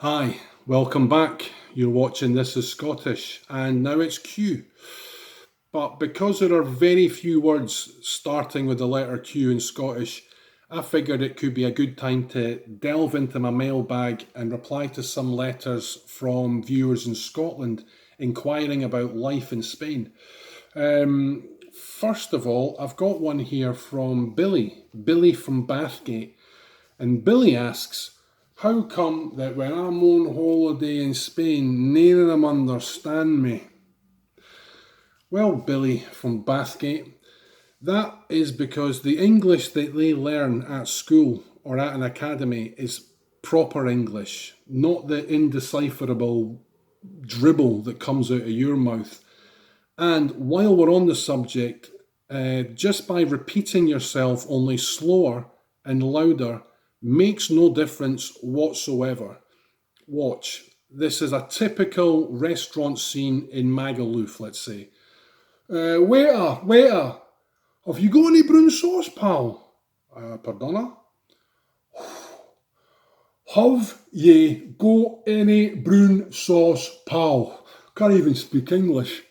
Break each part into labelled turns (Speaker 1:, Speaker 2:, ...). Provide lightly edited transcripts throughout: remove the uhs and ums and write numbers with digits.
Speaker 1: Hi, welcome back. You're watching This is Scottish, and now it's Q. But because there are very few words starting with the letter Q in Scottish, I figured it could be a good time to delve into my mailbag and reply to some letters from viewers in Scotland inquiring about life in Spain. First of all, I've got one here from Billy from Bathgate. And Billy asks, how come that when I'm on holiday in Spain, none of them understand me? Well, Billy from Bathgate, that is because the English that they learn at school or at an academy is proper English, not the indecipherable dribble that comes out of your mouth. And while we're on the subject, just by repeating yourself only slower and louder makes no difference whatsoever. Watch. This is a typical restaurant scene in Magaluf, let's say. Waiter, have you got any brown sauce, pal? Pardona? Have ye got any brown sauce, pal? Can't even speak English.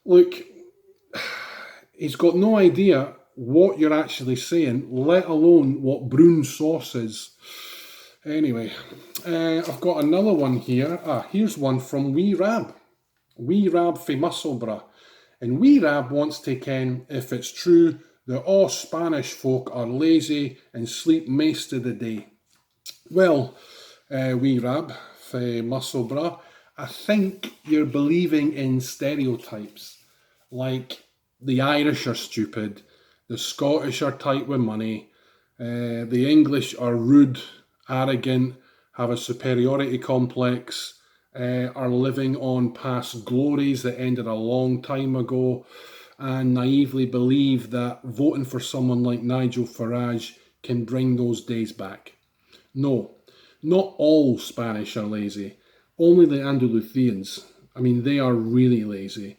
Speaker 1: Look, he's got no idea what you're actually saying, let alone what brown sauce is. Anyway, I've got another one here. Here's one from Wee Rab. Wee Rab from Musselburgh. And Wee Rab wants to ken if it's true that all Spanish folk are lazy and sleep most of the day. Well, Wee Rab from Musselburgh, I think you're believing in stereotypes. Like the Irish are stupid, the Scottish are tight with money, the English are rude, arrogant, have a superiority complex, are living on past glories that ended a long time ago, and naively believe that voting for someone like Nigel Farage can bring those days back. No, not all Spanish are lazy, only the Andalusians. I mean, they are really lazy.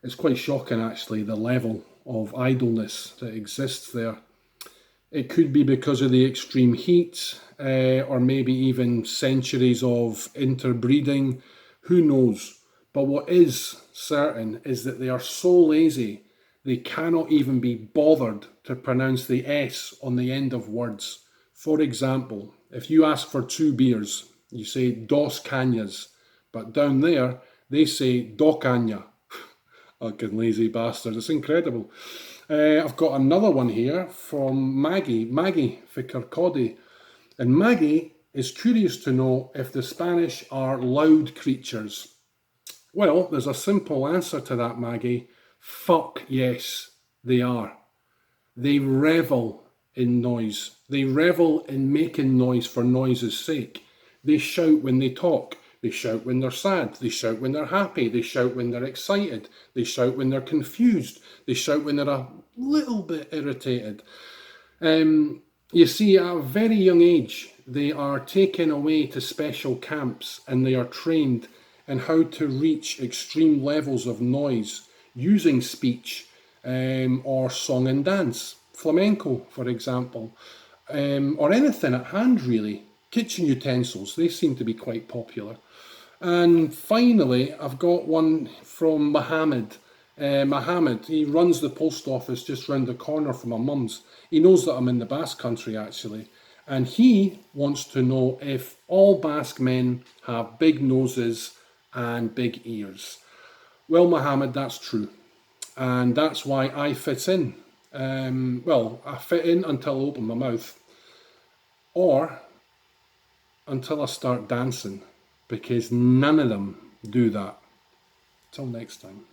Speaker 1: It's quite shocking, actually, the level of idleness that exists there. It could be because of the extreme heat, or maybe even centuries of interbreeding. Who knows? But what is certain is that they are so lazy they cannot even be bothered to pronounce the S on the end of words. For example, if you ask for two beers, you say dos cañas, but down there they say do caña. Fucking lazy bastards, it's incredible. I've got another one here from Maggie for Kirkcaldy. And Maggie is curious to know if the Spanish are loud creatures. Well, there's a simple answer to that, Maggie. Fuck yes, they are. They revel in noise. They revel in making noise for noise's sake. They shout when they talk. They shout when they're sad. They shout when they're happy. They shout when they're excited. They shout when they're confused. They shout when they're a little bit irritated. You see, at a very young age, they are taken away to special camps and they are trained in how to reach extreme levels of noise using speech, or song and dance, flamenco, for example, or anything at hand, really. Kitchen utensils, they seem to be quite popular. And finally, I've got one from Mohammed. Mohammed, he runs the post office just round the corner from my mum's. He knows that I'm in the Basque country, actually. And he wants to know if all Basque men have big noses and big ears. Well, Mohammed, that's true. And that's why I fit in. I fit in until I open my mouth, or until I start dancing, because none of them do that. Till next time.